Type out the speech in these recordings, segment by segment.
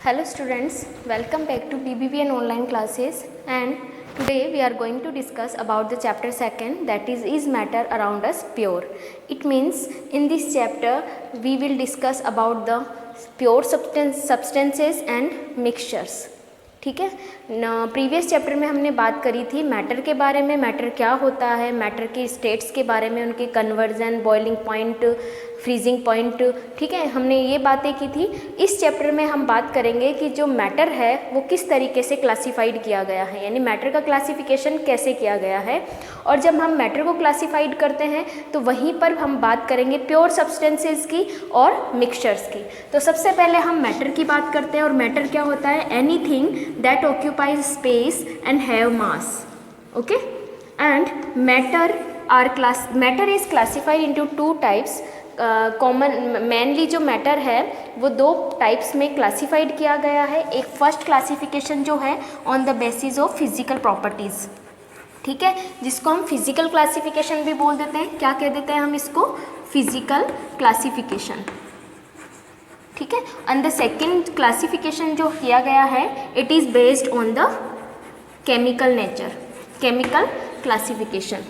Hello students, welcome back to PBBN online classes, and today we are going to discuss about the chapter 2, that is matter around us pure. It means in this chapter we will discuss about the pure substances and mixtures. ठीक है न, previous chapter में हमने बात करी थी matter के बारे में, मैटर क्या होता है, मैटर के स्टेट्स के बारे में, उनके conversion, boiling point, freezing point. ठीक है, हमने ये बातें की थी. इस चैप्टर में हम बात करेंगे कि जो मैटर है वो किस तरीके से क्लासिफाइड किया गया है, यानी मैटर का क्लासिफिकेशन कैसे किया गया है. और जब हम मैटर को क्लासिफाइड करते हैं तो वहीं पर हम बात करेंगे प्योर सब्सटेंसेस की और मिक्सचर्स की. तो सबसे पहले हम मैटर की बात करते हैं. और मैटर क्या होता है? Anything that occupies space and have mass. Okay, and matter is classified into two types. Common mainly जो मैटर है वो दो टाइप्स में क्लासिफाइड किया गया है. एक फर्स्ट क्लासिफिकेशन जो है on the basis of physical properties. ठीक है, जिसको हम फिजिकल क्लासिफिकेशन भी बोल देते हैं. क्या कह देते हैं हम इसको? Physical classification. ठीक है, एंड द सेकेंड क्लासिफिकेशन जो किया गया है it is based on the chemical nature, chemical classification.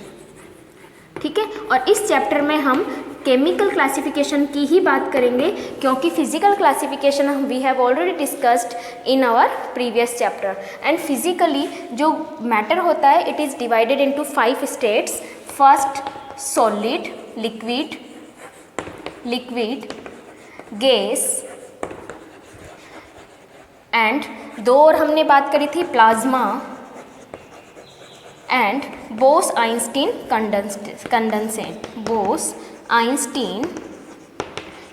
ठीक है, और इस चैप्टर में हम केमिकल क्लासिफिकेशन की ही बात करेंगे, क्योंकि physical classification we have already discussed in our previous chapter. And physically जो मैटर होता है it is divided into 5 states. First solid, liquid, gas, and दो और हमने बात करी थी plasma and Bose Einstein condensate. Bose Einstein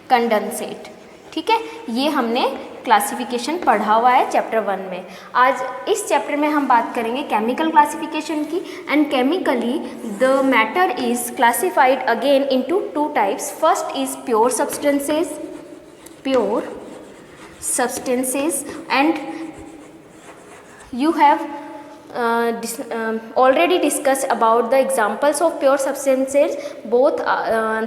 condensate. ठीक है, ये हमने क्लासिफिकेशन पढ़ा हुआ है चैप्टर 1 में. आज इस चैप्टर में हम बात करेंगे केमिकल क्लासिफिकेशन की. And chemically the matter is classified again into two types. First is pure substances, and you have already discussed about the examples of pure substances. Both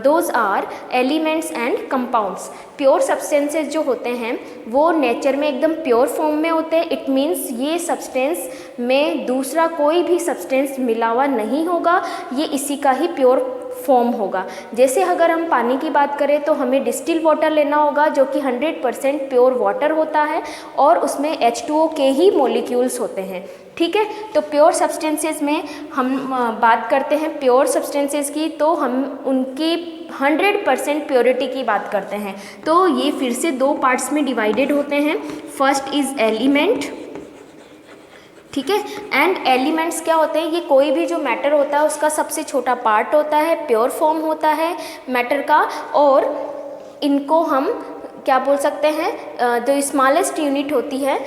those are elements and compounds. Pure substances जो होते हैं वो nature में एकदम pure form में होते हैं. It means ये सब्सटेंस में दूसरा कोई भी सब्सटेंस मिला हुआ नहीं होगा, ये इसी का ही प्योर फॉर्म होगा. जैसे अगर हम पानी की बात करें तो हमें डिस्टिल वाटर लेना होगा जो कि 100% प्योर वाटर होता है और उसमें H2O के ही मॉलिक्यूल्स होते हैं. ठीक है, तो प्योर सब्सटेंसेस में हम बात करते हैं प्योर सब्सटेंसेस की, तो हम उनकी 100% प्योरिटी की बात करते हैं. तो ये फिर से दो पार्ट्स में डिवाइडेड होते हैं. First is element. ठीक है, एंड एलिमेंट्स क्या होते हैं? ये कोई भी जो मैटर होता है उसका सबसे छोटा पार्ट होता है, प्योर फॉर्म होता है मैटर का. और इनको हम क्या बोल सकते हैं? जो स्मॉलेस्ट यूनिट होती है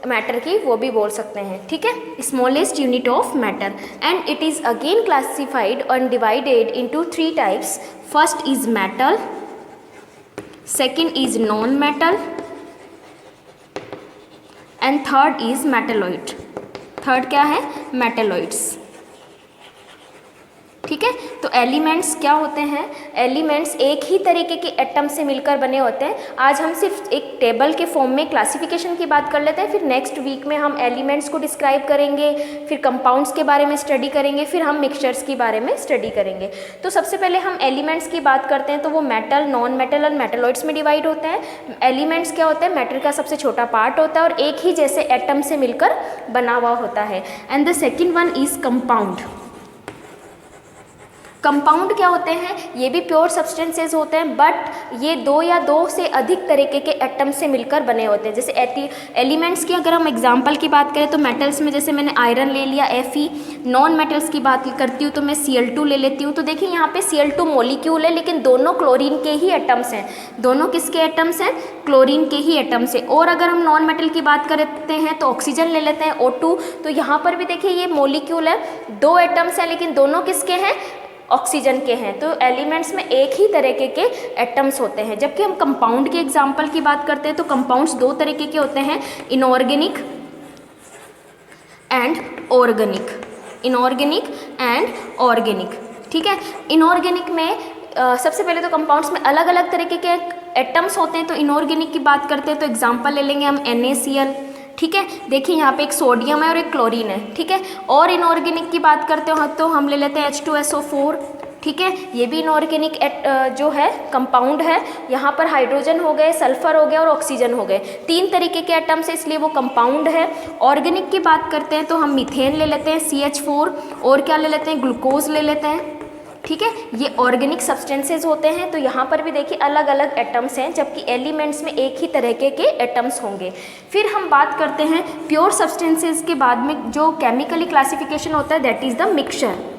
मैटर की वो भी बोल सकते हैं. ठीक है, smallest unit of matter. And it is again classified and divided into 3 types. First is metal, second is non metal, and third is metalloid. Third क्या है? मेटेलॉइड्स. ठीक है, तो एलिमेंट्स क्या होते हैं? एलिमेंट्स एक ही तरीके के एटम से मिलकर बने होते हैं. आज हम सिर्फ एक टेबल के फॉर्म में क्लासिफिकेशन की बात कर लेते हैं, फिर नेक्स्ट वीक में हम एलिमेंट्स को डिस्क्राइब करेंगे, फिर कंपाउंड्स के बारे में स्टडी करेंगे, फिर हम मिक्सचर्स के बारे में स्टडी करेंगे. तो सबसे पहले हम एलिमेंट्स की बात करते हैं, तो वो मेटल, नॉन मेटल और मेटेलॉइड्स में डिवाइड होते हैं. एलिमेंट्स क्या होते हैं? मैटर का सबसे छोटा पार्ट होता है और एक ही जैसे एटम से मिलकर बना हुआ होता है. And the second one is compound. Compound क्या होते हैं? ये भी प्योर सब्सटेंसेस होते हैं, बट ये दो या दो से अधिक तरीके के एटम से मिलकर बने होते हैं. जैसे एलिमेंट्स की अगर हम एग्जांपल की बात करें तो मेटल्स में जैसे मैंने आयरन ले लिया Fe. नॉन मेटल्स की बात करती हूँ तो मैं Cl2 ले लेती हूँ. तो देखिए यहाँ पे Cl2 मॉलिक्यूल है, लेकिन दोनों क्लोरीन के ही एटम्स हैं. दोनों किसके एटम्स हैं? क्लोरीन के ही एटम्स हैं. और अगर हम नॉन मेटल की बात करते हैं तो ऑक्सीजन ले लेते हैं O2. तो यहाँ पर भी देखिए ये मॉलिक्यूल है, 2 एटम्स हैं, लेकिन दोनों किसके हैं? ऑक्सीजन के हैं. तो एलिमेंट्स में एक ही तरीके के एटम्स होते हैं. जबकि हम कंपाउंड के एग्जांपल की बात करते हैं तो कंपाउंड्स 2 तरीके के होते हैं, inorganic and organic. Inorganic and organic. ठीक है, इनऑर्गेनिक में सबसे पहले तो कंपाउंड्स में अलग अलग तरीके के एटम्स होते हैं तो इनऑर्गेनिक की बात करते हैं तो एग्जांपल ले लेंगे हम NaCl, ठीक है। देखिए यहाँ पे एक सोडियम है और एक क्लोरीन है, ठीक है। और इनऑर्गेनिक की बात करते हो तो हम ले लेते हैं H2SO4, ठीक है। ये भी इनऑर्गेनिक जो है कंपाउंड है। यहाँ पर हाइड्रोजन हो गए, सल्फर हो गया और ऑक्सीजन हो गए, 3 तरीके के एटम्स है इसलिए वो कंपाउंड है। ऑर्गेनिक की बात करते हैं तो हम मीथेन ले लेते हैं CH4, और क्या ले लेते हैं, ग्लूकोज ले लेते हैं, ठीक है। ये ऑर्गेनिक सब्सटेंसेज होते हैं। तो यहाँ पर भी देखिए अलग अलग एटम्स हैं, जबकि एलिमेंट्स में एक ही तरह के एटम्स होंगे। फिर हम बात करते हैं प्योर सब्सटेंसेज के बाद में जो केमिकली क्लासिफिकेशन होता है, that is the mixture.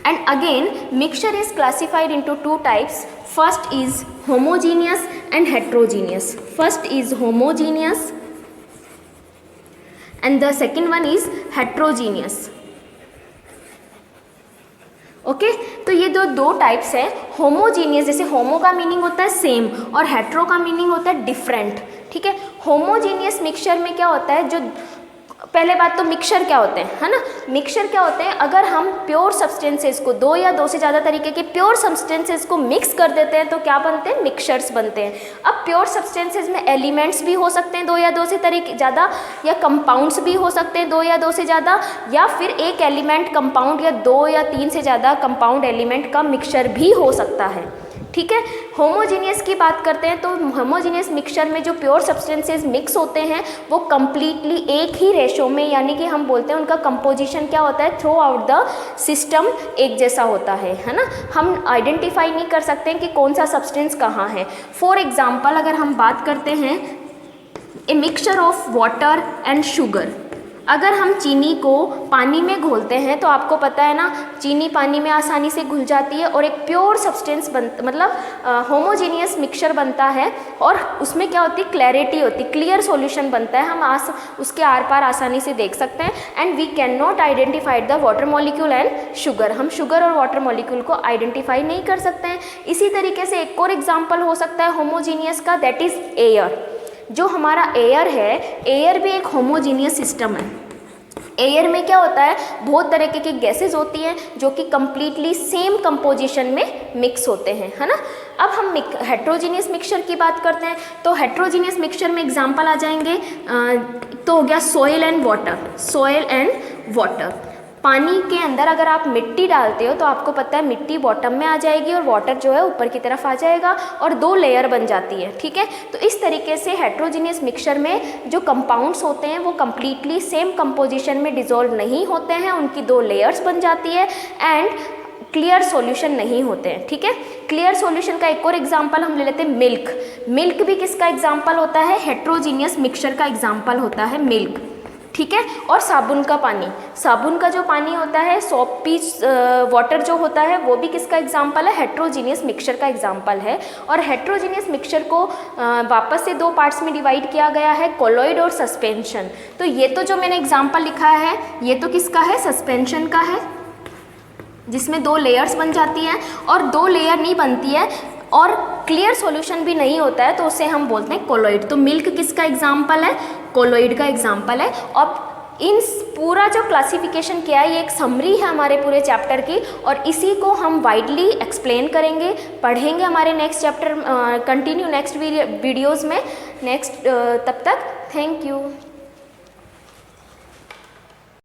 And again, mixture is classified into 2 types. First is homogeneous and heterogeneous. First is homogeneous and the second one is heterogeneous. Okay तो ये दो टाइप्स है। होमोजीनियस, जैसे होमो का मीनिंग होता है सेम और हेट्रो का मीनिंग होता है डिफरेंट, ठीक है। होमोजीनियस मिक्सचर में क्या होता है, जो पहले बात तो मिक्सचर क्या होते हैं, है ना। मिक्सचर क्या होते हैं, अगर हम प्योर सब्सटेंसेस को 2 या 2 से ज़्यादा तरीके के प्योर सब्सटेंसेस को मिक्स कर देते हैं तो क्या बनते हैं, मिक्सचर्स बनते हैं। अब प्योर सब्सटेंसेस में एलिमेंट्स भी हो सकते हैं 2 या 2 से तरीके ज़्यादा, या कंपाउंड्स भी हो सकते हैं 2 या 2 से ज़्यादा, या फिर एक एलिमेंट कंपाउंड या 2 या 3 से ज़्यादा कंपाउंड एलिमेंट का मिक्सचर भी हो सकता है, ठीक है। होमोजीनियस की बात करते हैं तो होमोजीनियस मिक्सचर में जो प्योर सब्सटेंसेस मिक्स होते हैं वो कम्प्लीटली एक ही रेशो में, यानी कि हम बोलते हैं उनका कंपोजिशन क्या होता है, थ्रू आउट द सिस्टम एक जैसा होता है ना। हम आइडेंटिफाई नहीं कर सकते हैं कि कौन सा सब्सटेंस कहाँ है। फॉर एग्जाम्पल अगर हम बात करते हैं a mixture of water and sugar, अगर हम चीनी को पानी में घोलते हैं तो आपको पता है ना, चीनी पानी में आसानी से घुल जाती है और एक प्योर सब्सटेंस मतलब होमोजीनियस मिक्सचर बनता है, और उसमें क्या होती है, क्लैरिटी होती है, क्लियर सॉल्यूशन बनता है। हम उसके आर पार आसानी से देख सकते हैं। And we can not identify the water molecule and sugar, हम शुगर और वाटर मॉलिक्यूल को आइडेंटिफाई नहीं कर सकते हैं। इसी तरीके से एक और एग्जाम्पल हो सकता है होमोजीनियस का, दैट इज़ एयर। जो हमारा एयर है, एयर भी एक होमोजीनियस सिस्टम है। एयर में क्या होता है, बहुत तरह की गैसेज होती हैं जो कि कम्प्लीटली सेम कंपोजिशन में मिक्स होते हैं, है ना। अब हम हेट्रोजीनियस मिक्सचर की बात करते हैं तो हेट्रोजीनियस मिक्सचर में एग्जांपल आ जाएंगे, तो हो गया soil and water. Soil and water, पानी के अंदर अगर आप मिट्टी डालते हो तो आपको पता है मिट्टी बॉटम में आ जाएगी और वाटर जो है ऊपर की तरफ आ जाएगा और 2 लेयर बन जाती है, ठीक है। तो इस तरीके से हेट्रोजीनियस मिक्सचर में जो कंपाउंड्स होते हैं वो कम्प्लीटली सेम कंपोजिशन में डिसॉल्व नहीं होते हैं, उनकी 2 लेयर्स बन जाती है एंड क्लियर सॉल्यूशन नहीं होते हैं, ठीक है। क्लियर सॉल्यूशन का एक और एग्जांपल हम ले लेते हैं मिल्क। मिल्क भी किसका एग्जांपल होता है, हेट्रोजीनियस मिक्सचर का एग्जांपल होता है मिल्क, ठीक है। और साबुन का पानी, साबुन का जो पानी होता है, सोपी वाटर जो होता है, वो भी किसका एग्जांपल है, हेट्रोजीनियस मिक्सचर का एग्जांपल है। और हेट्रोजीनियस मिक्सचर को वापस से 2 पार्ट्स में डिवाइड किया गया है, कोलॉइड और सस्पेंशन। तो ये तो जो मैंने एग्जांपल लिखा है ये तो किसका है, सस्पेंशन का है, जिसमें 2 लेयर्स बन जाती हैं, और 2 लेयर नहीं बनती है और क्लियर सॉल्यूशन भी नहीं होता है तो उसे हम बोलते हैं कोलॉइड। तो मिल्क किसका एग्जांपल है, कोलॉइड का एग्जांपल है। अब इन पूरा जो क्लासिफिकेशन किया है ये एक समरी है हमारे पूरे चैप्टर की, और इसी को हम वाइडली एक्सप्लेन करेंगे, पढ़ेंगे हमारे next chapter, continue next videos में। नेक्स्ट तब तक थैंक यू।